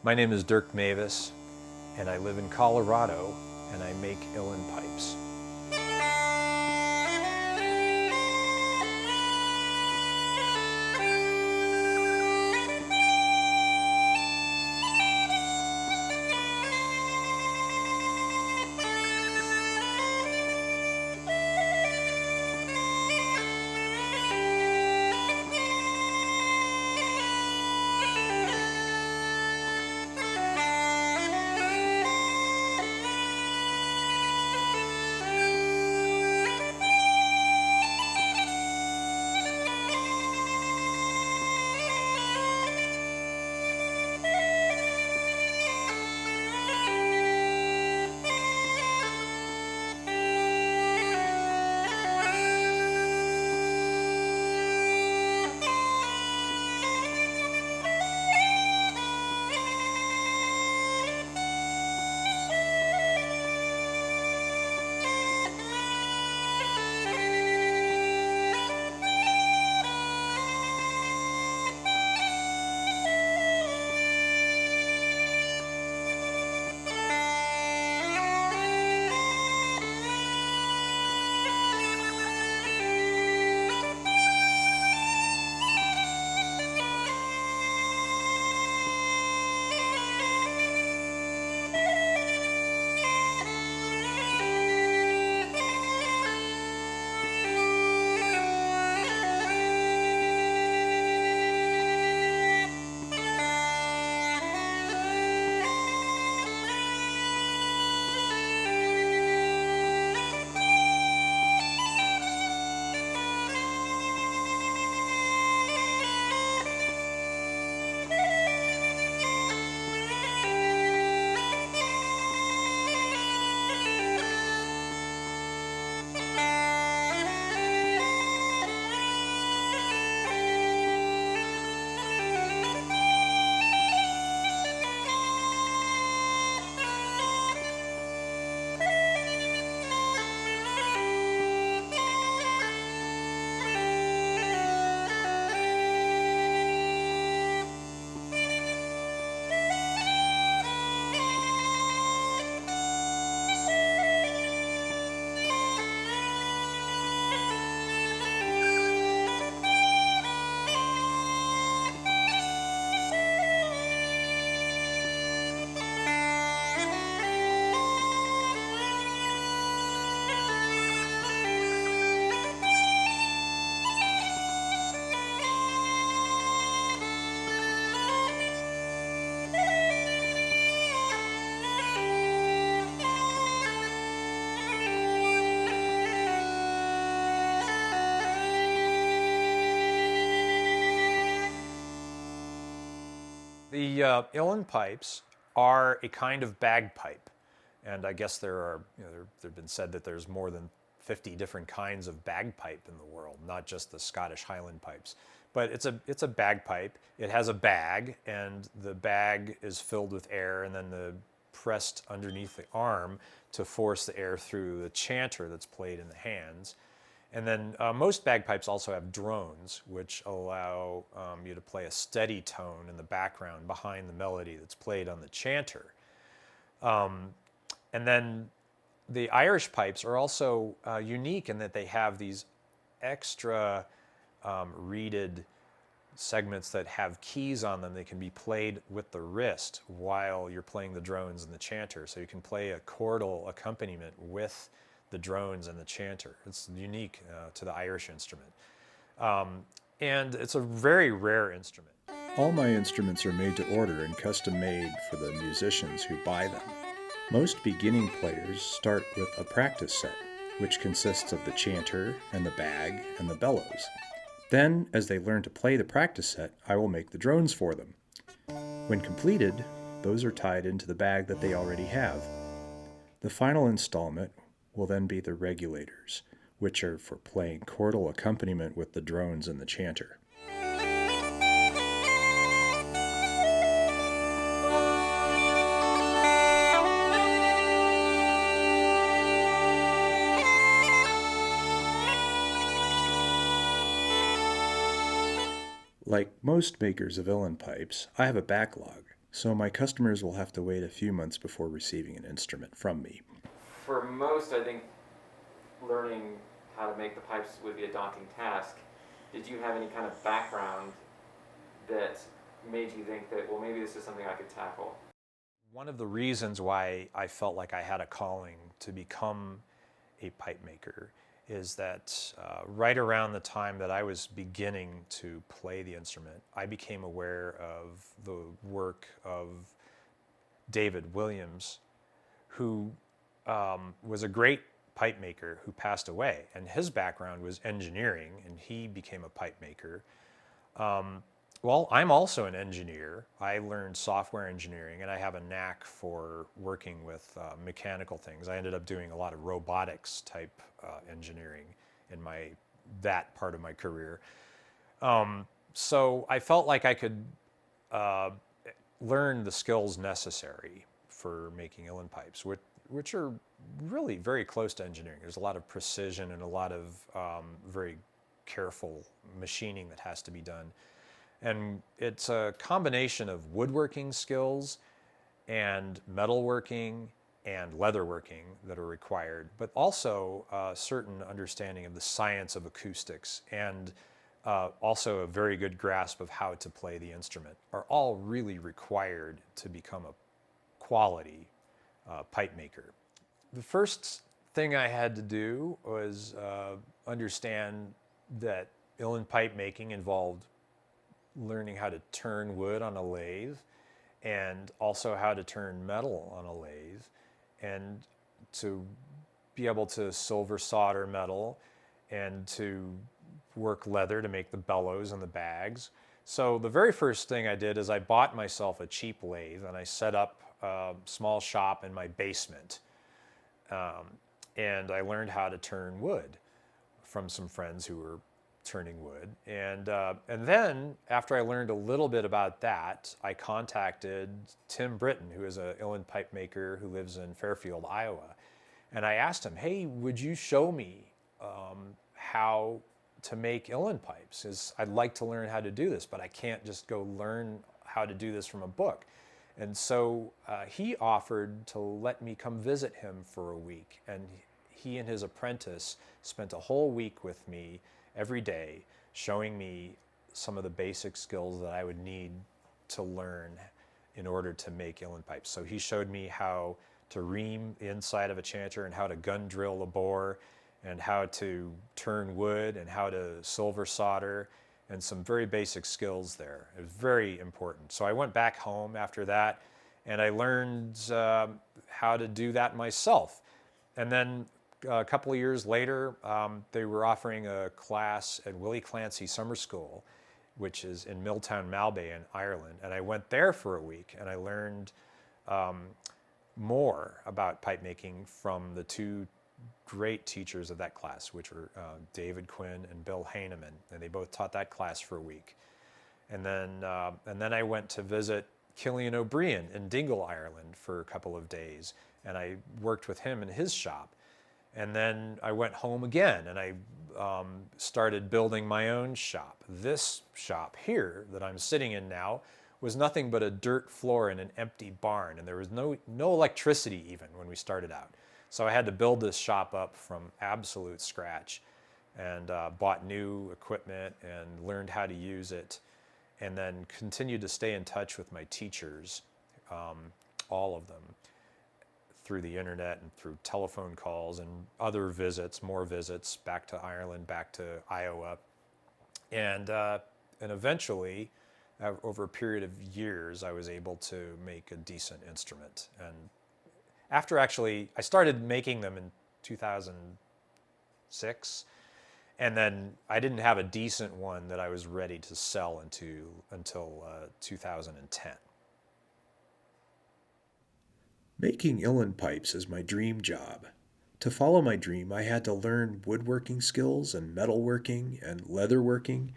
My name is Dirk Mewes, and I live in Colorado, and I make uilleann pipes. The uilleann pipes are a kind of bagpipe, and I guess there've been said that there's more than 50 different kinds of bagpipe in the world, not just the Scottish Highland pipes. But it's a bagpipe. It has a bag, and the bag is filled with air, and then pressed underneath the arm to force the air through the chanter that's played in the hands. And then most bagpipes also have drones, which allow you to play a steady tone in the background behind the melody that's played on the chanter. And then the Irish pipes are also unique in that they have these extra reeded segments that have keys on them. They can be played with the wrist while you're playing the drones and the chanter. So you can play a chordal accompaniment with the drones and the chanter. It's unique to the Irish instrument. And it's a very rare instrument. All my instruments are made to order and custom made for the musicians who buy them. Most beginning players start with a practice set, which consists of the chanter and the bag and the bellows. Then, as they learn to play the practice set, I will make the drones for them. When completed, those are tied into the bag that they already have. The final installment will then be the regulators, which are for playing chordal accompaniment with the drones and the chanter. Like most makers of uilleann pipes, I have a backlog. so my customers will have to wait a few months before receiving an instrument from me. For most, I think learning how to make the pipes would be a daunting task. Did you have any kind of background that made you think that, well, maybe this is something I could tackle? One of the reasons why I felt like I had a calling to become a pipe maker is that right around the time that I was beginning to play the instrument, I became aware of the work of David Williams, who was a great pipe maker who passed away. And his background was engineering, and he became a pipe maker. Well, I'm also an engineer. I learned software engineering, and I have a knack for working with mechanical things. I ended up doing a lot of robotics type engineering in that part of my career. So I felt like I could learn the skills necessary for making uilleann pipes, which are really very close to engineering. There's a lot of precision and a lot of very careful machining that has to be done. And it's a combination of woodworking skills and metalworking and leatherworking that are required, but also a certain understanding of the science of acoustics and also a very good grasp of how to play the instrument are all really required to become a quality pipe maker. The first thing I had to do was understand that uilleann pipe making involved learning how to turn wood on a lathe and also how to turn metal on a lathe and to be able to silver solder metal and to work leather to make the bellows and the bags. So the very first thing I did is I bought myself a cheap lathe and I set up a small shop in my basement. And I learned how to turn wood from some friends who were turning wood. And then after I learned a little bit about that, I contacted Tim Britton, who is a uilleann pipe maker who lives in Fairfield, Iowa. And I asked him, hey, would you show me how to make uilleann pipes? 'Cause I'd like to learn how to do this, but I can't just go learn how to do this from a book. And so he offered to let me come visit him for a week. And he and his apprentice spent a whole week with me every day, showing me some of the basic skills that I would need to learn in order to make uilleann pipes. So he showed me how to ream the inside of a chanter and how to gun drill a bore and how to turn wood and how to silver solder and some very basic skills there. It was very important. So I went back home after that and I learned how to do that myself. And then a couple of years later, they were offering a class at Willie Clancy Summer School, which is in Milltown, Malbay in Ireland. And I went there for a week and I learned more about pipe making from the two great teachers of that class, which were David Quinn and Bill Heineman. And they both taught that class for a week. And then I went to visit Cillian O'Brien in Dingle, Ireland for a couple of days. And I worked with him in his shop. And then I went home again and I started building my own shop. This shop here that I'm sitting in now was nothing but a dirt floor in an empty barn, and there was no electricity even when we started out. So I had to build this shop up from absolute scratch and bought new equipment and learned how to use it, and then continued to stay in touch with my teachers, all of them, through the internet and through telephone calls and other visits, more visits back to Ireland, back to Iowa. And eventually, over a period of years, I was able to make a decent instrument. And after I started making them in 2006, and then I didn't have a decent one that I was ready to sell until 2010. Making uilleann pipes is my dream job. To follow my dream, I had to learn woodworking skills and metalworking and leatherworking,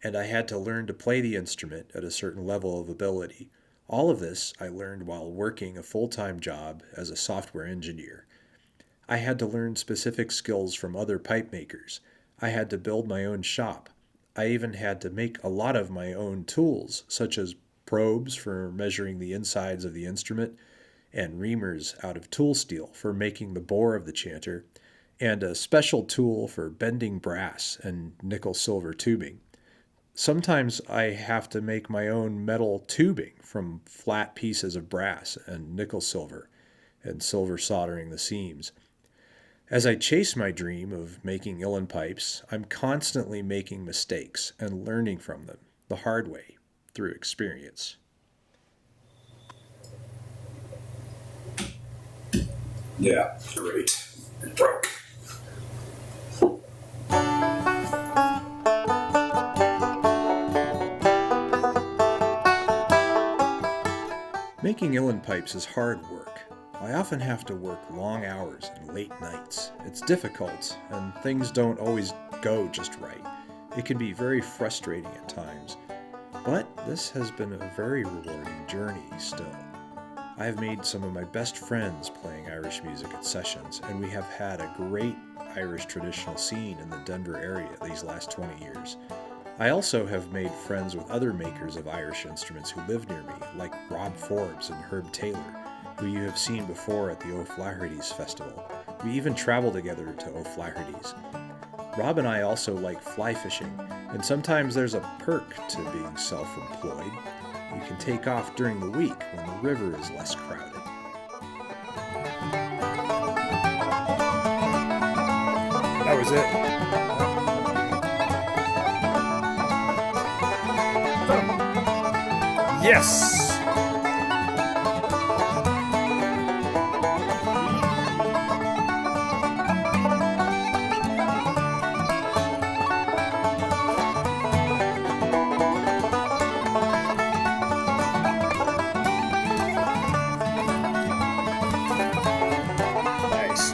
and I had to learn to play the instrument at a certain level of ability. All of this I learned while working a full-time job as a software engineer. I had to learn specific skills from other pipe makers. I had to build my own shop. I even had to make a lot of my own tools, such as probes for measuring the insides of the instrument, and reamers out of tool steel for making the bore of the chanter, and a special tool for bending brass and nickel-silver tubing. Sometimes I have to make my own metal tubing from flat pieces of brass and nickel-silver, and silver soldering the seams. As I chase my dream of making uilleann pipes, I'm constantly making mistakes and learning from them the hard way through experience. Yeah, great. It broke. Making uilleann pipes is hard work. I often have to work long hours and late nights. It's difficult, and things don't always go just right. It can be very frustrating at times. But this has been a very rewarding journey still. I have made some of my best friends playing Irish music at sessions, and we have had a great Irish traditional scene in the Denver area these last 20 years. I also have made friends with other makers of Irish instruments who live near me, like Rob Forbes and Herb Taylor, who you have seen before at the O'Flaherty's Festival. We even travel together to O'Flaherty's. Rob and I also like fly fishing, and sometimes there's a perk to being self-employed. You can take off during the week when the river is less crowded. That was it. Yes! Nice.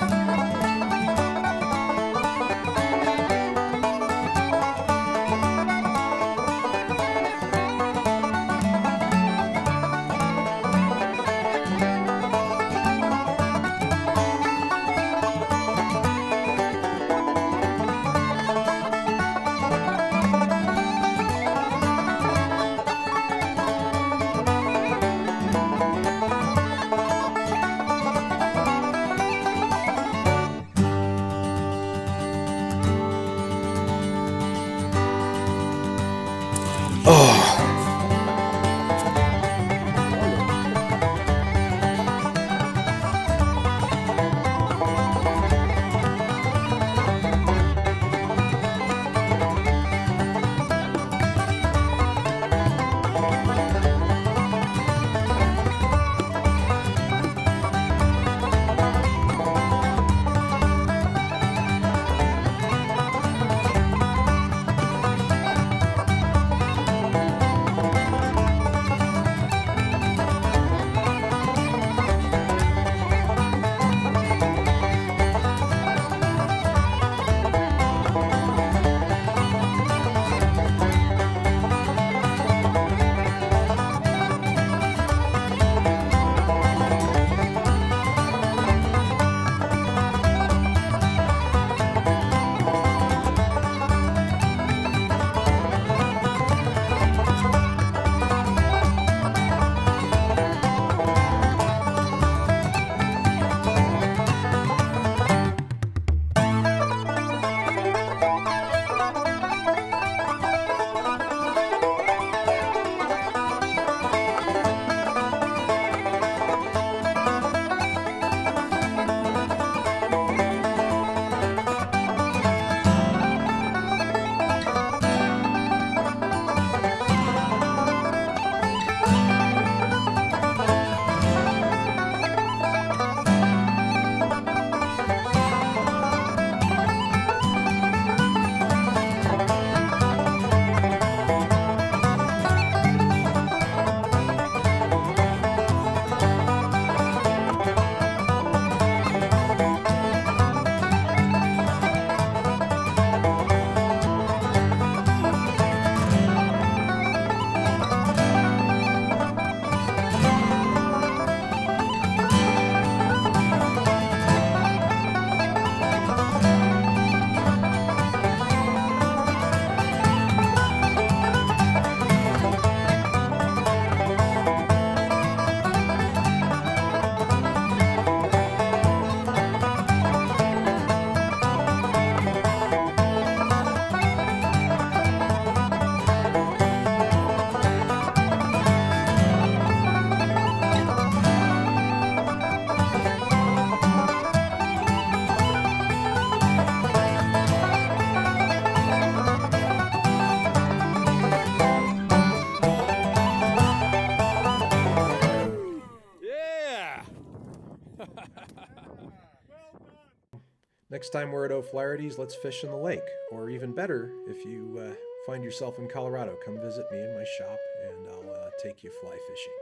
Next time we're at O'Flaherty's, let's fish in the lake. Or even better, if you find yourself in Colorado, come visit me in my shop and I'll take you fly fishing.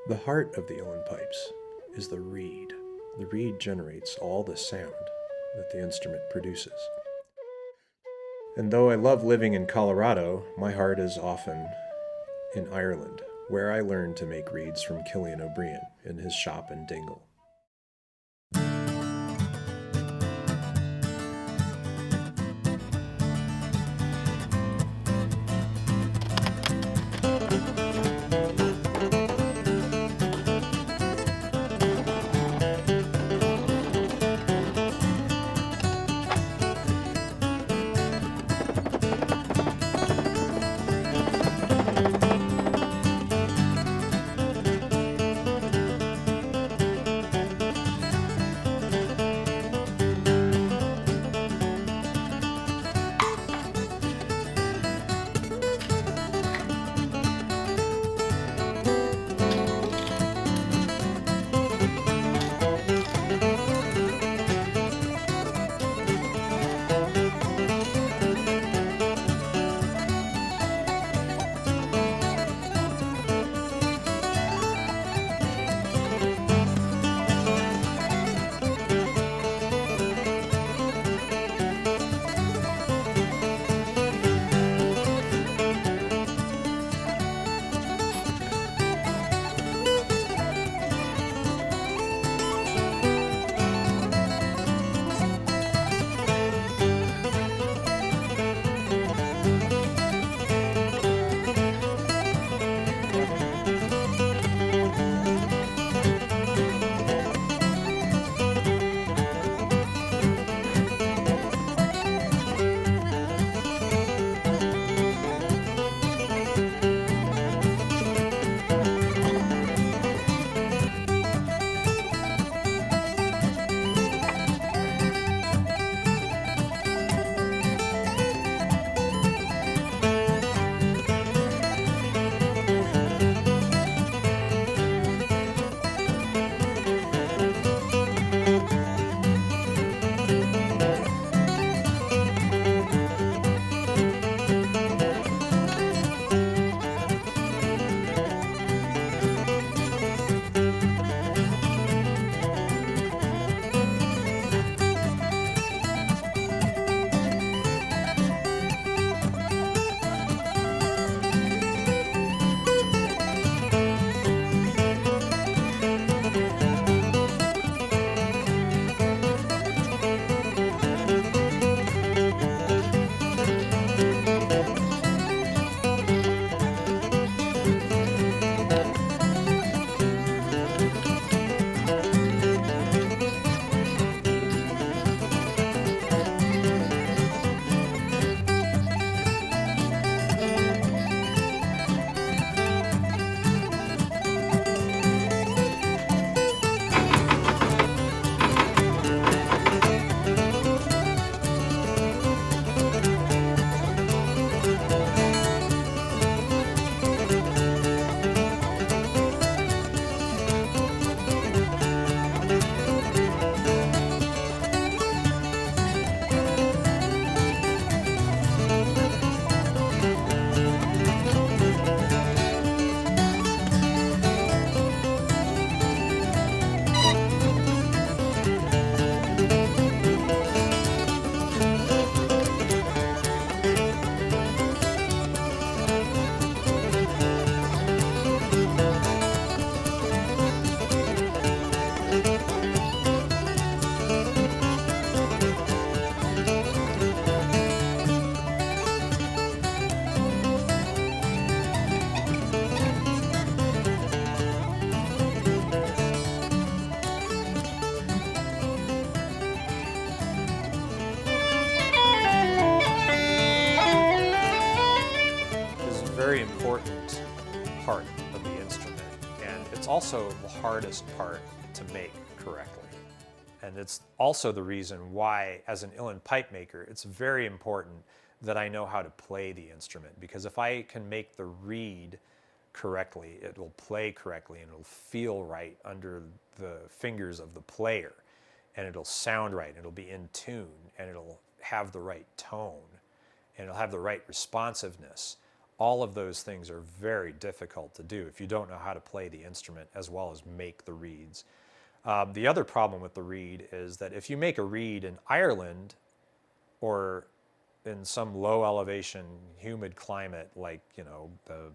The heart of the uilleann pipes is the reed. The reed generates all the sound that the instrument produces. And though I love living in Colorado, my heart is often in Ireland, where I learned to make reeds from Cillian O'Brien in his shop in Dingle. very important part of the instrument, and it's also the hardest part to make correctly. And it's also the reason why, as an uilleann pipe maker, it's very important that I know how to play the instrument, because if I can make the reed correctly, it will play correctly, and it'll feel right under the fingers of the player, and it'll sound right, it'll be in tune, and it'll have the right tone, and it'll have the right responsiveness. All of those things are very difficult to do if you don't know how to play the instrument as well as make the reeds. The other problem with the reed is that if you make a reed in Ireland or in some low elevation, humid climate like, you know, the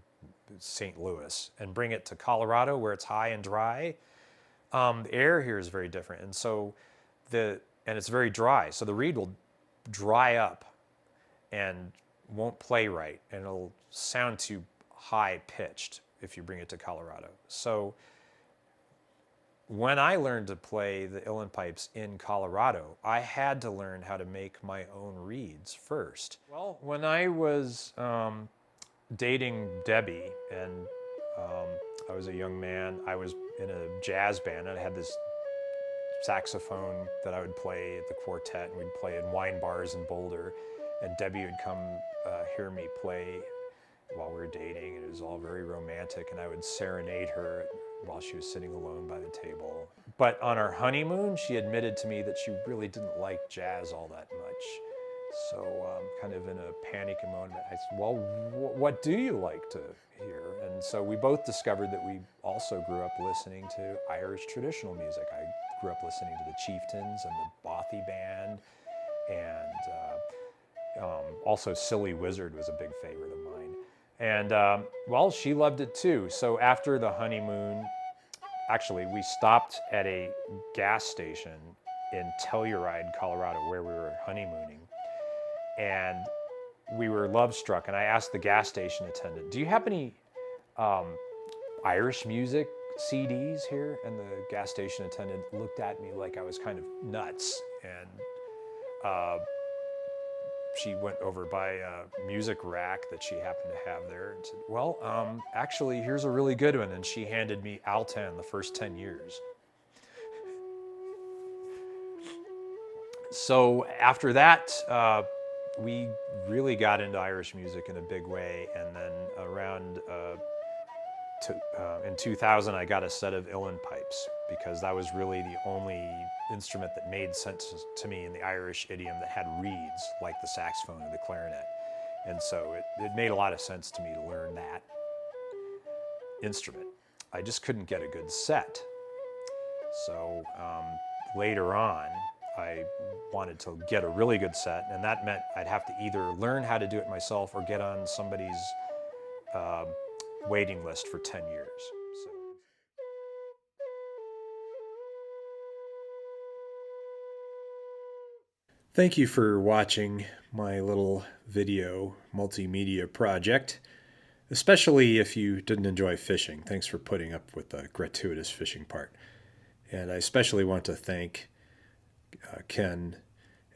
St. Louis, and bring it to Colorado where it's high and dry, the air here is very different, and so and it's very dry, so the reed will dry up and won't play right, and it'll sound too high pitched if you bring it to Colorado. So when I learned to play the uilleann pipes in Colorado, I had to learn how to make my own reeds first. Well, when I was dating Debbie, and I was a young man, I was in a jazz band, and I had this saxophone that I would play at the quartet, and we'd play in wine bars in Boulder, and Debbie would come hear me play while we were dating, and it was all very romantic, and I would serenade her while she was sitting alone by the table. But on our honeymoon, she admitted to me that she really didn't like jazz all that much. So kind of in a panicky moment, I said, well, what do you like to hear? And so we both discovered that we also grew up listening to Irish traditional music. I grew up listening to the Chieftains and the Bothy Band, and also Silly Wizard was a big favorite of mine. And well, she loved it too. So after the honeymoon, actually, we stopped at a gas station in Telluride, Colorado, where we were honeymooning. And we were love struck, and I asked the gas station attendant, do you have any Irish music CDs here? And the gas station attendant looked at me like I was kind of nuts, and she went over by a music rack that she happened to have there and said, well, actually, here's a really good one, and she handed me Altan, the first 10 years. So after that, we really got into Irish music in a big way, and then around in 2000 I got a set of uilleann pipes, because that was really the only instrument that made sense to me in the Irish idiom that had reeds like the saxophone or the clarinet. And so it made a lot of sense to me to learn that instrument. I just couldn't get a good set. So later on, I wanted to get a really good set, and that meant I'd have to either learn how to do it myself or get on somebody's waiting list for 10 years. So. Thank you for watching my little video multimedia project, especially if you didn't enjoy fishing. Thanks for putting up with the gratuitous fishing part. And I especially want to thank Ken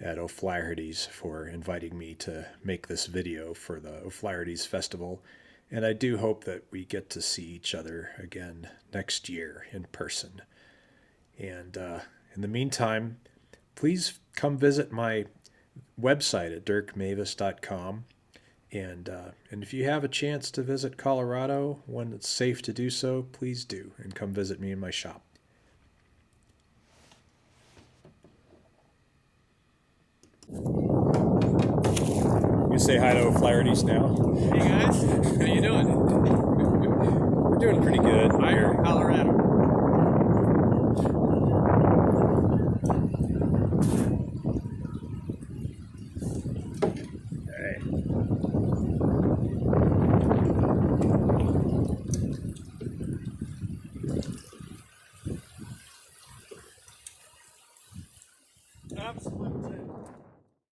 at O'Flaherty's for inviting me to make this video for the O'Flaherty's Festival, and I do hope that we get to see each other again next year in person. And in the meantime, please come visit my website at dirkmewes.com, and if you have a chance to visit Colorado when it's safe to do so, please do, and come visit me in my shop. You say hi to O'Flaherty's now. Hey guys, how you doing? We're doing pretty good. I'm from Colorado.